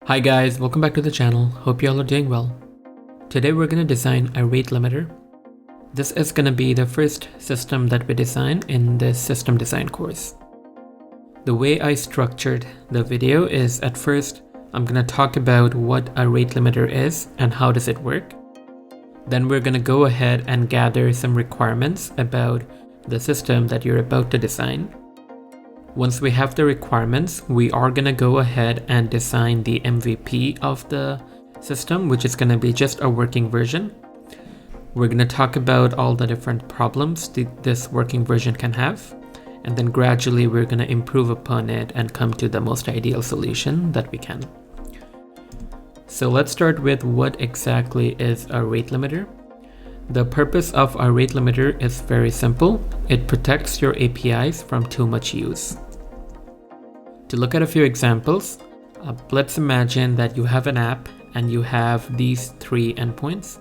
Hi guys, welcome back to the channel. Hope you all are doing well. Today we're going to design a rate limiter. This is going to be the first system that we design in this system design course. The way I structured the video is at first I'm going to talk about what a rate limiter is and how does it work. Then we're going to go ahead and gather some requirements about the system that you're about to design. Once we have the requirements, we are going to go ahead and design the MVP of the system, which is going to be just a working version. We're going to talk about all the different problems this working version can have, and then gradually we're going to improve upon it and come to the most ideal solution that we can. So let's start with what exactly is a rate limiter. The purpose of a rate limiter is very simple. It protects your APIs from too much use. To look at a few examples, let's imagine that you have an app and you have these three endpoints.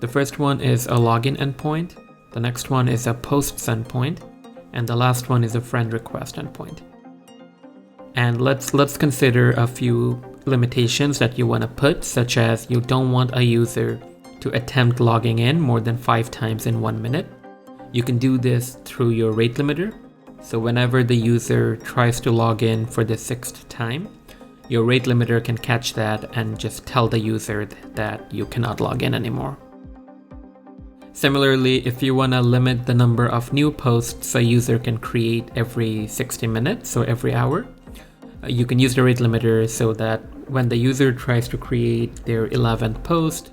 The first one is a login endpoint, the next one is a posts endpoint, and the last one is a friend request endpoint. And let's consider a few limitations that you want to put, such as you don't want a user to attempt logging in more than 5 times in 1 minute. You can do this through your rate limiter. So whenever the user tries to log in for the 6th time, your rate limiter can catch that and just tell the user that you cannot log in anymore. Similarly, if you want to limit the number of new posts a user can create every 60 minutes, so every hour, you can use the rate limiter so that when the user tries to create their 11th post,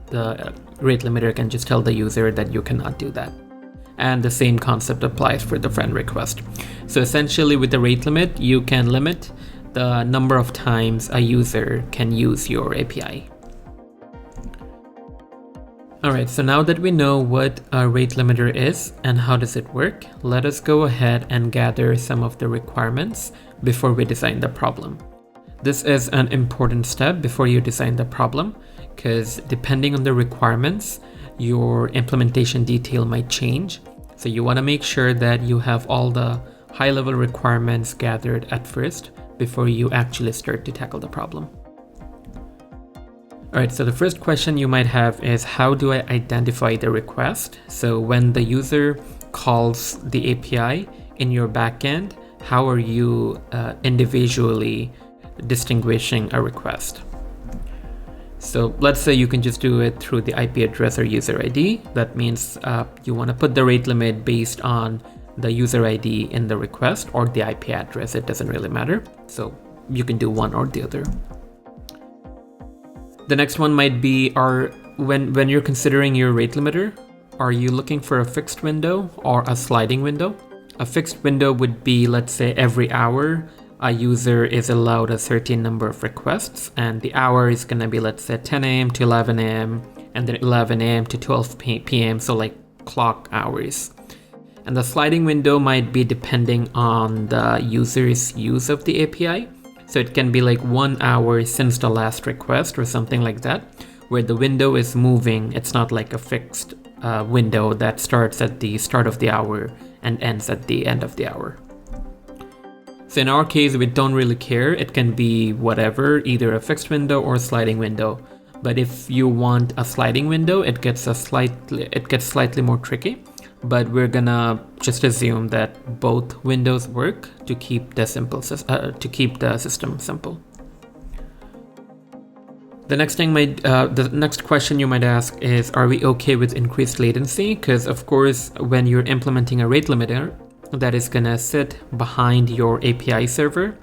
the rate limiter can just tell the user that you cannot do that. And the same concept applies for the friend request. So essentially with the rate limit, you can limit the number of times a user can use your API. Alright, so now that we know what a rate limiter is and how does it work, let us go ahead and gather some of the requirements before we design the problem. This is an important step before you design the problem, because depending on the requirements, your implementation detail might change. So you want to make sure that you have all the high-level requirements gathered at first before you actually start to tackle the problem. All right, so the first question you might have is, how do I identify the request? So when the user calls the API in your backend, how are you individually distinguishing a request? So let's say you can just do it through the IP address or user ID. That means you want to put the rate limit based on the user ID in the request or the IP address. It doesn't really matter. So you can do one or the other. The next one might be, when you're considering your rate limiter, are you looking for a fixed window or a sliding window? A fixed window would be, let's say, every hour a user is allowed a certain number of requests, and the hour is going to be, let's say, 10 a.m. to 11 a.m. and then 11 a.m. to 12 p.m. so like clock hours. And the sliding window might be depending on the user's use of the API. So it can be like 1 hour since the last request or something like that, where the window is moving. It's not like a fixed window that starts at the start of the hour and ends at the end of the hour. So in our case, we don't really care. It can be whatever, either a fixed window or a sliding window. But if you want a sliding window, it gets slightly more tricky. But we're gonna just assume that both windows work to keep the system simple. The next question you might ask is, are we okay with increased latency? Because of course, when you're implementing a rate limiter that is gonna sit behind your API server,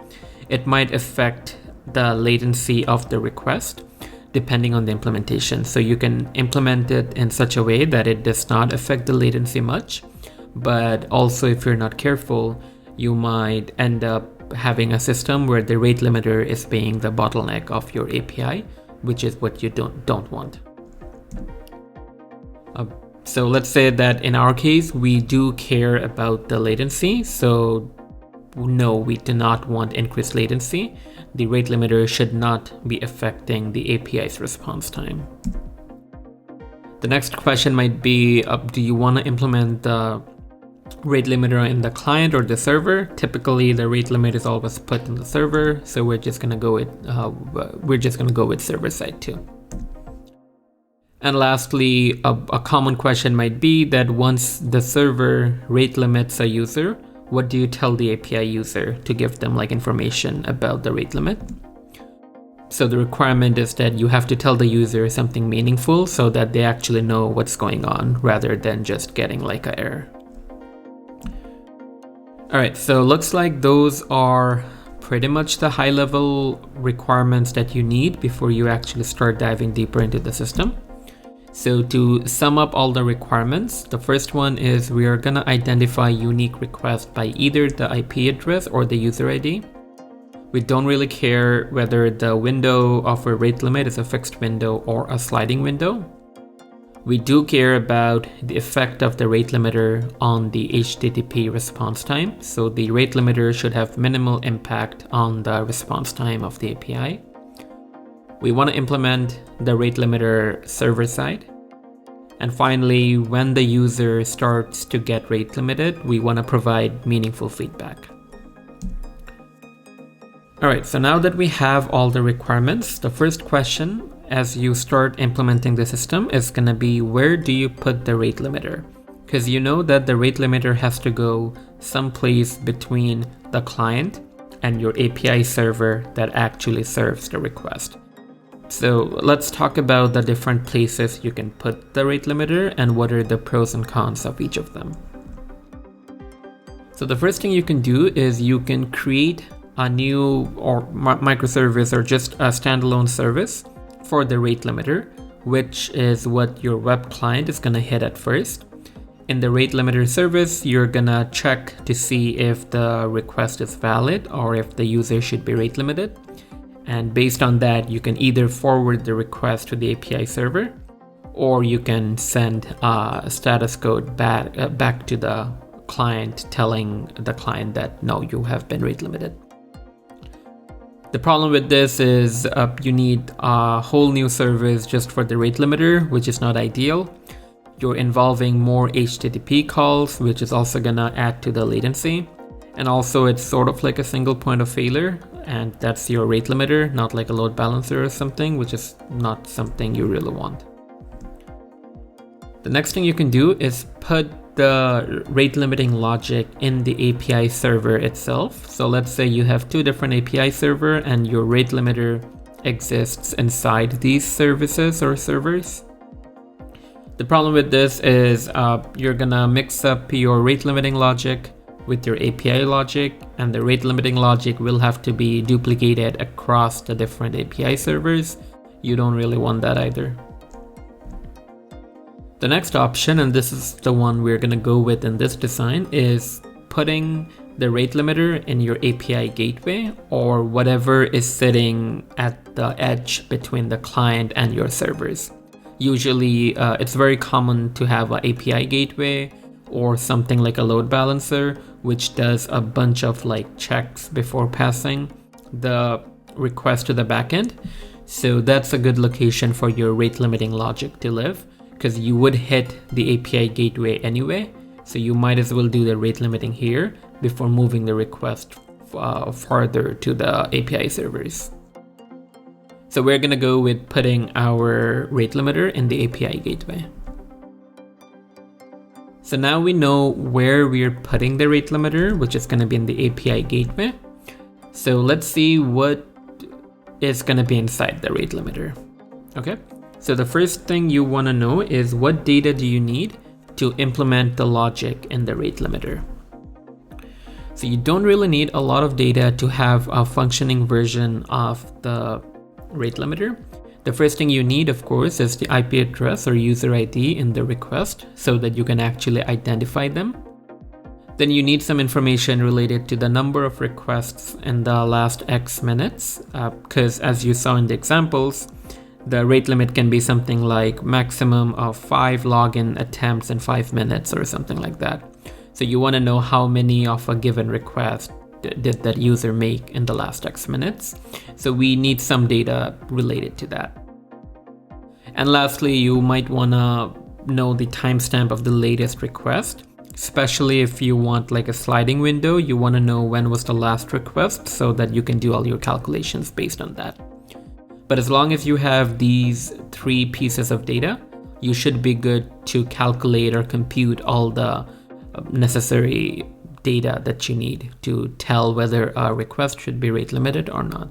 it might affect the latency of the request depending on the implementation. So you can implement it in such a way that it does not affect the latency much, but also if you're not careful, you might end up having a system where the rate limiter is being the bottleneck of your API, which is what you don't want. So let's say that in our case, we do care about the latency. So no, we do not want increased latency. The rate limiter should not be affecting the API's response time. The next question might be, do you want to implement the rate limiter in the client or the server. Typically, the rate limit is always put in the server, so we're just gonna go with server side too. And lastly, a common question might be that once the server rate limits a user, what do you tell the API user to give them like information about the rate limit? So the requirement is that you have to tell the user something meaningful so that they actually know what's going on rather than just getting like an error. All right, so looks like those are pretty much the high level requirements that you need before you actually start diving deeper into the system. So to sum up all the requirements, the first one is we are gonna identify unique requests by either the IP address or the user ID. We don't really care whether the window of a rate limit is a fixed window or a sliding window. We do care about the effect of the rate limiter on the HTTP response time. So the rate limiter should have minimal impact on the response time of the API. We want to implement the rate limiter server side. And finally, when the user starts to get rate limited, we want to provide meaningful feedback. All right, so now that we have all the requirements, the first question as you start implementing the system is going to be, where do you put the rate limiter? Because you know that the rate limiter has to go someplace between the client and your API server that actually serves the request. So let's talk about the different places you can put the rate limiter and what are the pros and cons of each of them. So the first thing you can do is you can create a new or microservice or just a standalone service for the rate limiter, which is what your web client is going to hit at first. In the rate limiter service, you're going to check to see if the request is valid or if the user should be rate limited. And based on that, you can either forward the request to the API server, or you can send a status code back to the client telling the client that no, you have been rate limited. The problem with this is you need a whole new service just for the rate limiter, which is not ideal. You're involving more HTTP calls, which is also gonna add to the latency. And also it's sort of like a single point of failure, and that's your rate limiter, not like a load balancer or something, which is not something you really want. The next thing you can do is put the rate limiting logic in the API server itself. So let's say you have two different API server and your rate limiter exists inside these services or servers. The problem with this is you're gonna mix up your rate limiting logic with your API logic, and the rate limiting logic will have to be duplicated across the different API servers. You don't really want that either. The next option, and this is the one we're going to go with in this design, is putting the rate limiter in your API gateway or whatever is sitting at the edge between the client and your servers. Usually it's very common to have an API gateway or something like a load balancer, which does a bunch of like checks before passing the request to the backend. So that's a good location for your rate limiting logic to live, because you would hit the API gateway anyway. So you might as well do the rate limiting here before moving the request farther to the API servers. So we're gonna go with putting our rate limiter in the API gateway. So now we know where we're putting the rate limiter, which is gonna be in the API gateway. So let's see what is gonna be inside the rate limiter. Okay, so the first thing you wanna know is what data do you need to implement the logic in the rate limiter. So you don't really need a lot of data to have a functioning version of the rate limiter. The first thing you need, of course, is the IP address or user ID in the request so that you can actually identify them. Then you need some information related to the number of requests in the last X minutes, because as you saw in the examples, the rate limit can be something like maximum of 5 login attempts in 5 minutes or something like that. So you want to know how many of a given request did that user make in the last X minutes. So we need some data related to that. And lastly, you might want to know the timestamp of the latest request. especially if you want like a sliding window. You want to know when was the last request so that you can do all your calculations based on that. But as long as you have these 3 pieces of data, you should be good to calculate or compute all the necessary data that you need to tell whether a request should be rate limited or not.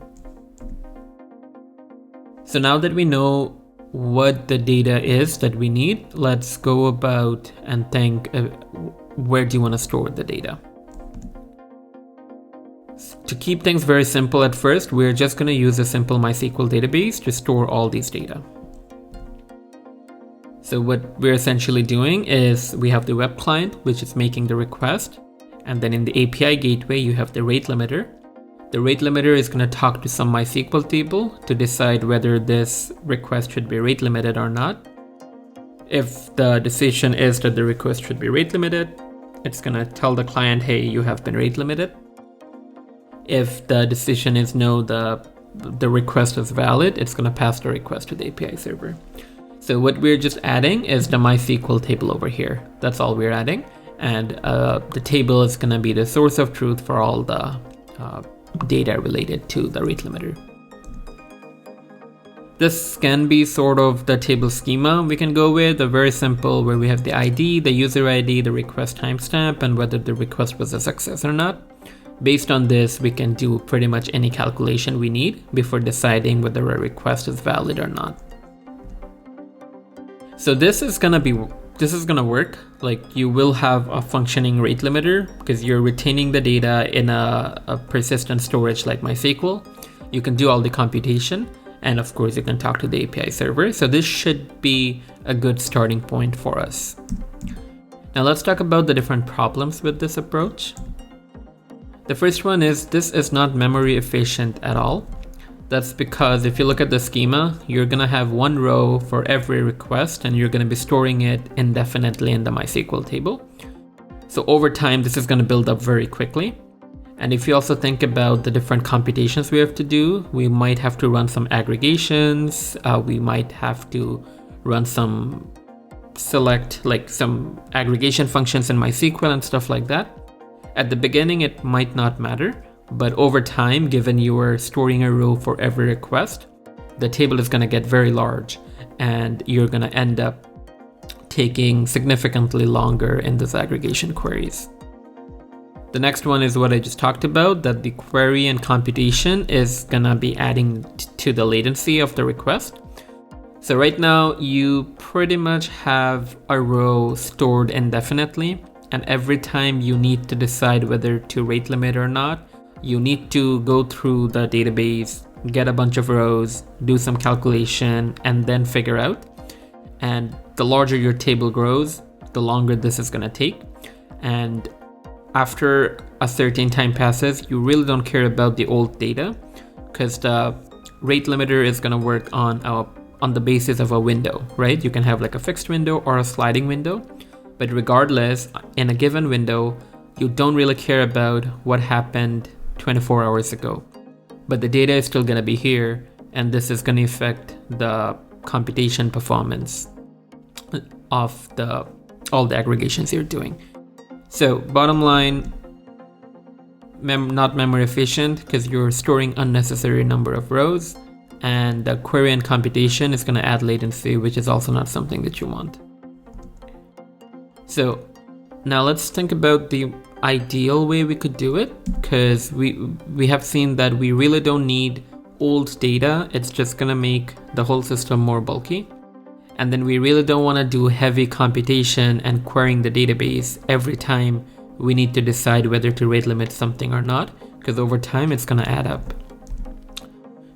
So now that we know what the data is that we need, let's go about and think where do you want to store the data. To keep things very simple at first, we're just going to use a simple MySQL database to store all these data. So what we're essentially doing is we have the web client, which is making the request. And then in the API gateway, you have the rate limiter. The rate limiter is going to talk to some MySQL table to decide whether this request should be rate limited or not. If the decision is that the request should be rate limited, it's going to tell the client, hey, you have been rate limited. If the decision is no, the request is valid, it's going to pass the request to the API server. So what we're just adding is the MySQL table over here. That's all we're adding. And the table is going to be the source of truth for all the data related to the rate limiter. This can be sort of the table schema we can go with, a very simple where we have the ID, the user ID, the request timestamp, and whether the request was a success or not. Based on this, we can do pretty much any calculation we need before deciding whether a request is valid or not. So this is gonna work. Like, you will have a functioning rate limiter because you're retaining the data in a persistent storage like MySQL. You can do all the computation, and of course you can talk to the API server. So this should be a good starting point for us. Now let's talk about the different problems with this approach. The first one is this is not memory efficient at all. That's because if you look at the schema, you're gonna have one row for every request and you're gonna be storing it indefinitely in the MySQL table. So over time, this is gonna build up very quickly. And if you also think about the different computations we have to do, we might have to run some aggregations. We might have to run some some aggregation functions in MySQL and stuff like that. At the beginning, it might not matter. But over time, given you are storing a row for every request, the table is going to get very large and you're going to end up taking significantly longer in those aggregation queries. The next one is what I just talked about, that the query and computation is going to be adding to the latency of the request. So right now, you pretty much have a row stored indefinitely, and every time you need to decide whether to rate limit or not, you need to go through the database, get a bunch of rows, do some calculation, and then figure out. And the larger your table grows, the longer this is going to take. And after a certain time passes, you really don't care about the old data because the rate limiter is going to work on the basis of a window, right? You can have like a fixed window or a sliding window. But regardless, in a given window, you don't really care about what happened 24 hours ago, but the data is still going to be here, and this is going to affect the computation performance of all the aggregations you're doing. So bottom line, not memory efficient because you're storing unnecessary number of rows, and the query and computation is going to add latency, which is also not something that you want. So now let's think about the ideal way we could do it, because we have seen that we really don't need old data. It's just gonna make the whole system more bulky. And then we really don't want to do heavy computation and querying the database every time we need to decide whether to rate limit something or not, because over time it's gonna add up.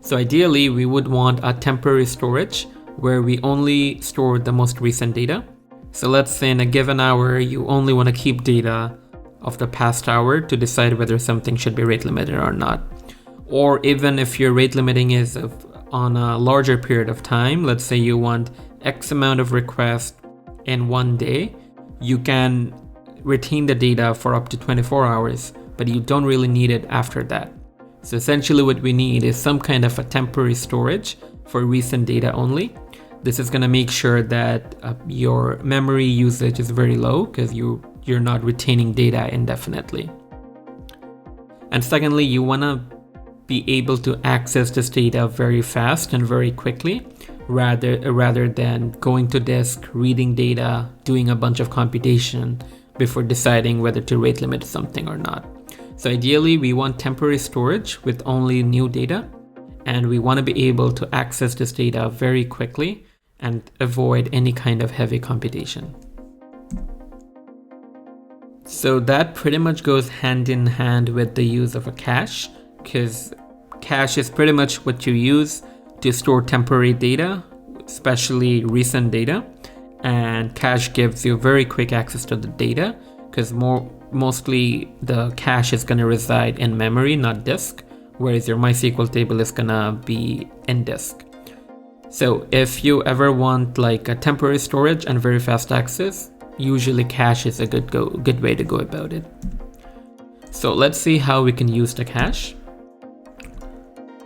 So ideally we would want a temporary storage where we only store the most recent data. So let's say in a given hour, you only want to keep data of the past hour to decide whether something should be rate limited or not. Or even if your rate limiting is on a larger period of time, let's say you want X amount of requests in one day, you can retain the data for up to 24 hours, but you don't really need it after that. So essentially what we need is some kind of a temporary storage for recent data only. This is going to make sure that your memory usage is very low because you you're not retaining data indefinitely. And secondly, you want to be able to access this data very fast and very quickly, rather than going to disk, reading data, doing a bunch of computation before deciding whether to rate limit something or not. So ideally, we want temporary storage with only new data, and we want to be able to access this data very quickly and avoid any kind of heavy computation. So that pretty much goes hand in hand with the use of a cache, because cache is pretty much what you use to store temporary data, especially recent data. And cache gives you very quick access to the data, because mostly the cache is going to reside in memory, not disk, whereas your MySQL table is going to be in disk. So if you ever want like a temporary storage and very fast access, usually cache is a good way to go about it. So let's see how we can use the cache.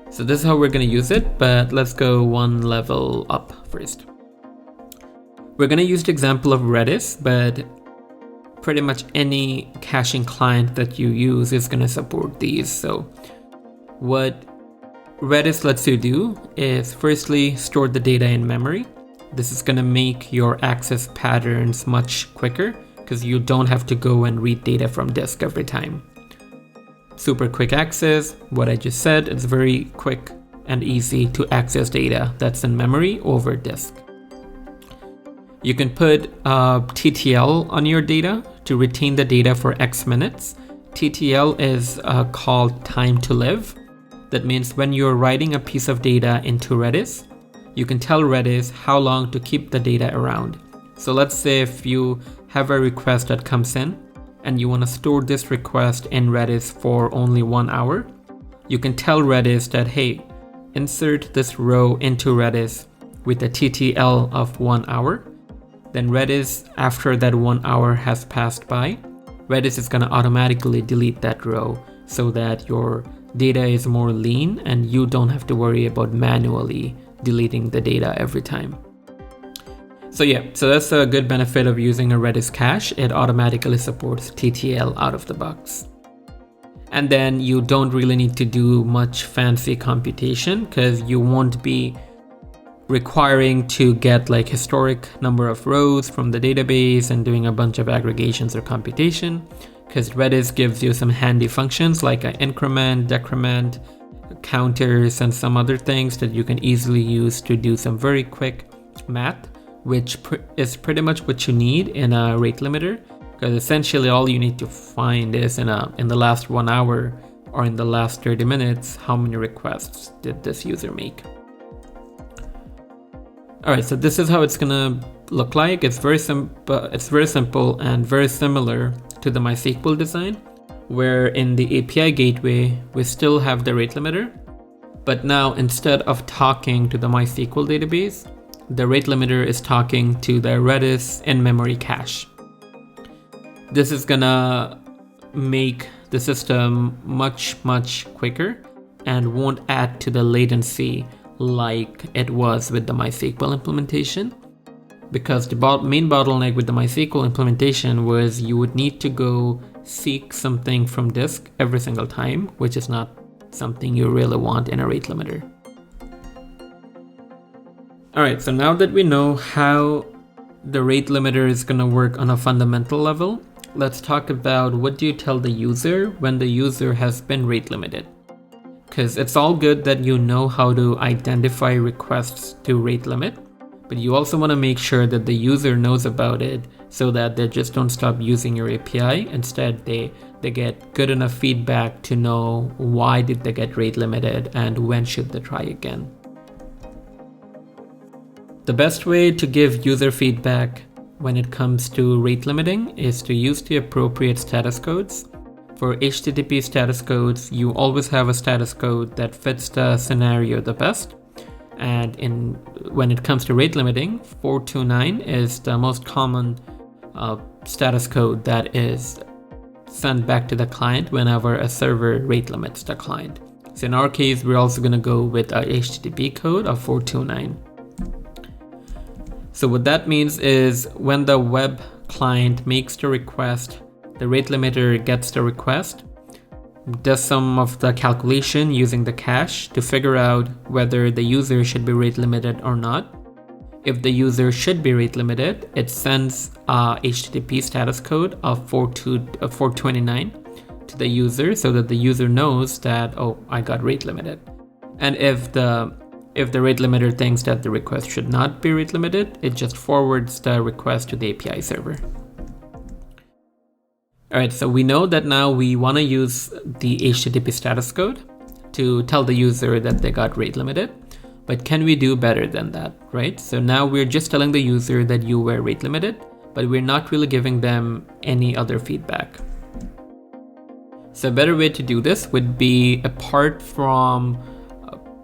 So this is how we're going to use it, but let's go one level up first. We're going to use the example of Redis, but pretty much any caching client that you use is going to support these. So what Redis lets you do is firstly store the data in memory. This is going to make your access patterns much quicker because you don't have to go and read data from disk every time. Super quick access, what I just said, it's very quick and easy to access data that's in memory over disk. You can put TTL on your data to retain the data for X minutes. TTL is called time to live. That means when you're writing a piece of data into Redis, you can tell Redis how long to keep the data around. So let's say if you have a request that comes in and you want to store this request in Redis for only 1 hour, you can tell Redis that, hey, insert this row into Redis with a TTL of 1 hour. Then Redis, after that 1 hour has passed by, Redis is going to automatically delete that row so that your data is more lean and you don't have to worry about manually deleting the data every time. So that's a good benefit of using a Redis cache. It automatically supports TTL out of the box. And then you don't really need to do much fancy computation because you won't be requiring to get like historic number of rows from the database and doing a bunch of aggregations or computation, because Redis gives you some handy functions like an increment, decrement, counters, and some other things that you can easily use to do some very quick math, which is pretty much what you need in a rate limiter, because essentially all you need to find is in the last 1 hour or in the last 30 minutes, how many requests did this user make. All right, so this is how it's gonna look like. It's very simple and very similar to the MySQL design, where in the API gateway, we still have the rate limiter, but now instead of talking to the MySQL database, the rate limiter is talking to the Redis in-memory cache. This is gonna make the system much quicker and won't add to the latency like it was with the MySQL implementation, because the main bottleneck with the MySQL implementation was you would need to go seek something from disk every single time, which is not something you really want in a rate limiter. Alright, so now that we know how the rate limiter is going to work on a fundamental level, let's talk about what do you tell the user when the user has been rate limited. Because it's all good that you know how to identify requests to rate limit, but you also want to make sure that the user knows about it so that they just don't stop using your API. Instead, they get good enough feedback to know why did they get rate limited and when should they try again. The best way to give user feedback when it comes to rate limiting is to use the appropriate status codes. For HTTP status codes, you always have a status code that fits the scenario the best. And when it comes to rate limiting, 429 is the most common status code that is sent back to the client whenever a server rate limits the client. So in our case, we're also going to go with a HTTP code of 429. So what that means is when the web client makes the request, the rate limiter gets the request, does some of the calculation using the cache to figure out whether the user should be rate limited or not. If the user should be rate limited, it sends a HTTP status code of 429 to the user so that the user knows that, oh, I got rate limited. And if the rate limiter thinks that the request should not be rate limited, it just forwards the request to the API server. All right, so we know that now we want to use the HTTP status code to tell the user that they got rate limited. But can we do better than that, right? So now we're just telling the user that you were rate limited, but we're not really giving them any other feedback. So a better way to do this would be, apart from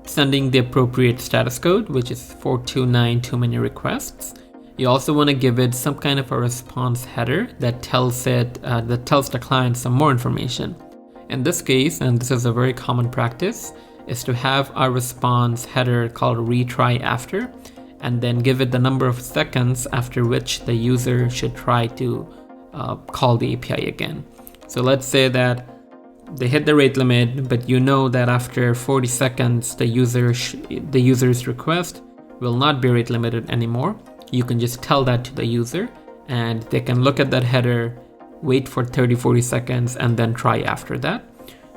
sending the appropriate status code, which is 429 too many requests, you also want to give it some kind of a response header that tells the client some more information. In this case, and this is a very common practice, is to have a response header called retry after, and then give it the number of seconds after which the user should try to call the API again. So let's say that they hit the rate limit, but you know that after 40 seconds the user's request will not be rate limited anymore. You can just tell that to the user, and they can look at that header, wait for 30-40 seconds, and then try after that.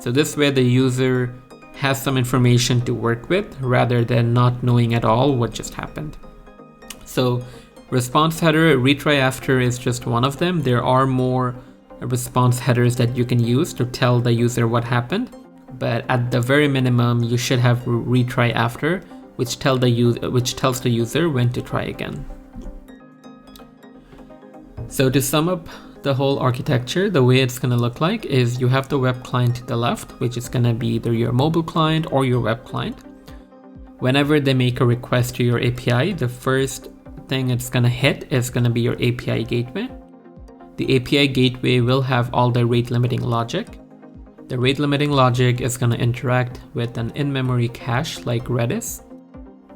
So this way the user has some information to work with rather than not knowing at all what just happened. So response header, retry after is just one of them. There are more response headers that you can use to tell the user what happened, but at the very minimum you should have retry after, which tells the user when to try again. So to sum up the whole architecture, the way it's going to look like is you have the web client to the left, which is going to be either your mobile client or your web client. Whenever they make a request to your API, the first thing it's going to hit is going to be your API gateway. The API gateway will have all the rate limiting logic. The rate limiting logic is going to interact with an in-memory cache like Redis.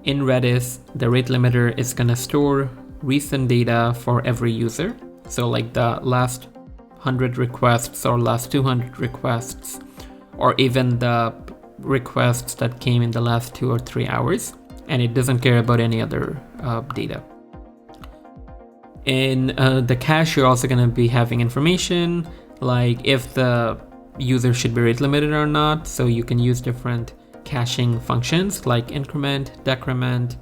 In Redis, the rate limiter is going to store recent data for every user. So like the last 100 requests or last 200 requests, or even the requests that came in the last 2 or 3 hours, and it doesn't care about any other data. In the cache, you're also going to be having information like if the user should be rate limited or not. So you can use different caching functions like increment, decrement,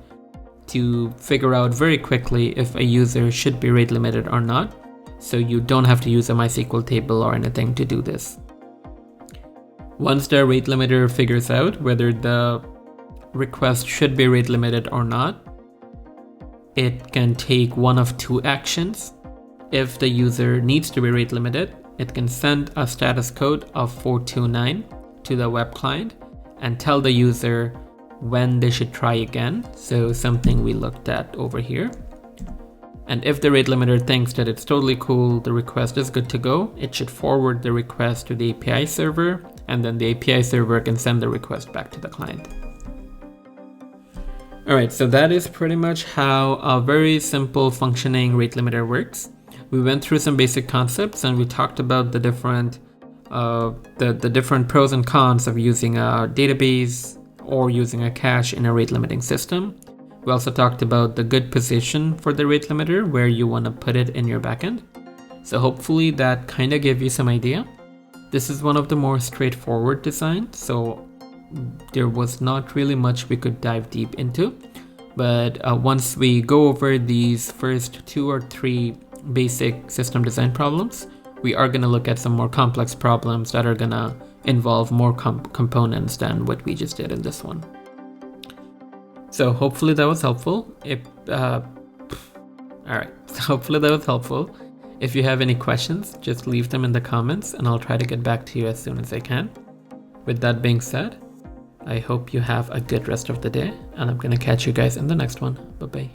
to figure out very quickly if a user should be rate limited or not. So you don't have to use a MySQL table or anything to do this. Once the rate limiter figures out whether the request should be rate limited or not, it can take one of two actions. If the user needs to be rate limited, it can send a status code of 429 to the web client and tell the user when they should try again. So something we looked at over here. And if the rate limiter thinks that it's totally cool, the request is good to go, it should forward the request to the API server, and then the API server can send the request back to the client. All right, so that is pretty much how a very simple functioning rate limiter works. We went through some basic concepts and we talked about the different pros and cons of using a database or using a cache in a rate limiting system. We also talked about the good position for the rate limiter, where you want to put it in your backend. So hopefully that kind of gave you some idea. This is one of the more straightforward designs, so there was not really much we could dive deep into. But once we go over these first 2 or 3 basic system design problems, we are going to look at some more complex problems that are going to involve more components than what we just did in this one. So hopefully that was helpful. Hopefully that was helpful. If you have any questions, just leave them in the comments and I'll try to get back to you as soon as I can. With that being said, I hope you have a good rest of the day, and I'm going to catch you guys in the next one. Bye-bye.